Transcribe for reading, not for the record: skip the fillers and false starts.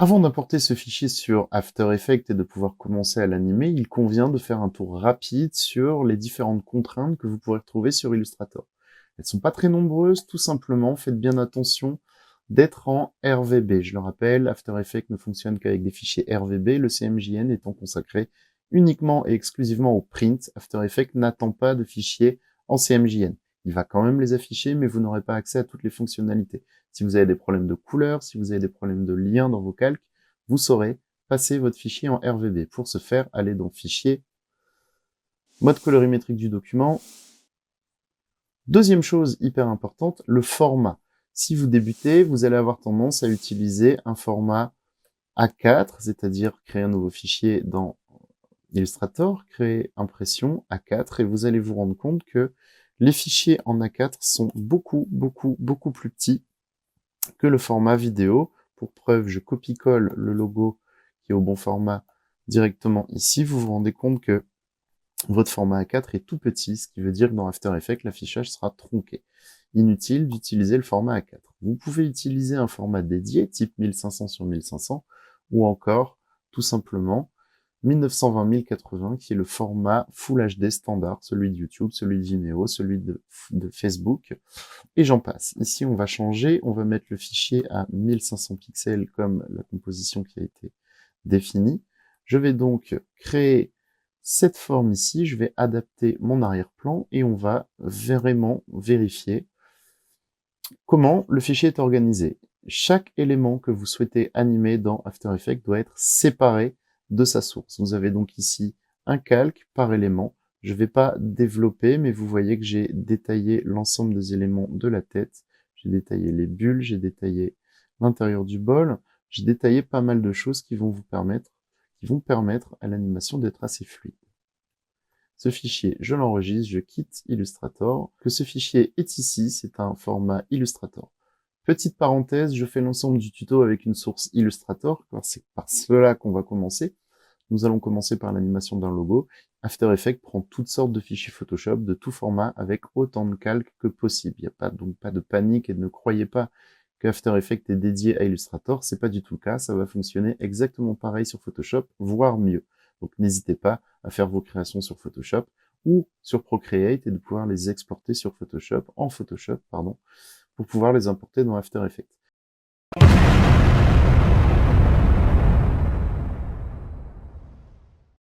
Avant d'importer ce fichier sur After Effects et de pouvoir commencer à l'animer, il convient de faire un tour rapide sur les différentes contraintes que vous pourrez retrouver sur Illustrator. Elles sont pas très nombreuses, tout simplement, faites bien attention d'être en RVB. Je le rappelle, After Effects ne fonctionne qu'avec des fichiers RVB, le CMJN étant consacré uniquement et exclusivement au print. After Effects n'attend pas de fichiers en CMJN. Il va quand même les afficher, mais vous n'aurez pas accès à toutes les fonctionnalités. Si vous avez des problèmes de couleurs, si vous avez des problèmes de liens dans vos calques, vous saurez passer votre fichier en RVB. Pour ce faire, allez dans Fichier, mode colorimétrique du document. Deuxième chose hyper importante, le format. Si vous débutez, vous allez avoir tendance à utiliser un format A4, c'est-à-dire créer un nouveau fichier dans Illustrator, créer impression A4, et vous allez vous rendre compte que les fichiers en A4 sont beaucoup plus petits que le format vidéo. Pour preuve, je copie-colle le logo qui est au bon format directement ici. Vous vous rendez compte que votre format A4 est tout petit, ce qui veut dire que dans After Effects, l'affichage sera tronqué. Inutile d'utiliser le format A4. Vous pouvez utiliser un format dédié, type 1500 sur 1500, ou encore, tout simplement, 1920-1080, qui est le format Full HD standard, celui de YouTube, celui de Vimeo, celui de Facebook, et j'en passe. Ici, on va changer, on va mettre le fichier à 1500 pixels comme la composition qui a été définie. Je vais donc créer cette forme ici, je vais adapter mon arrière-plan et on va vraiment vérifier comment le fichier est organisé. Chaque élément que vous souhaitez animer dans After Effects doit être séparé de sa source. Vous avez donc ici un calque par élément. Je ne vais pas développer, mais vous voyez que j'ai détaillé l'ensemble des éléments de la tête. J'ai détaillé les bulles, j'ai détaillé l'intérieur du bol. J'ai détaillé pas mal de choses qui vont permettre à l'animation d'être assez fluide. Ce fichier, je l'enregistre, je quitte Illustrator. Que ce fichier est ici, c'est un format Illustrator. Petite parenthèse, je fais l'ensemble du tuto avec une source Illustrator, car c'est par cela qu'on va commencer. Nous allons commencer par l'animation d'un logo. After Effects prend toutes sortes de fichiers Photoshop de tout format avec autant de calques que possible. Il n'y a donc pas de panique et ne croyez pas que After Effects est dédié à Illustrator. C'est pas du tout le cas. Ça va fonctionner exactement pareil sur Photoshop, voire mieux. Donc n'hésitez pas à faire vos créations sur Photoshop ou sur Procreate et de pouvoir les exporter sur Photoshop, pour pouvoir les importer dans After Effects.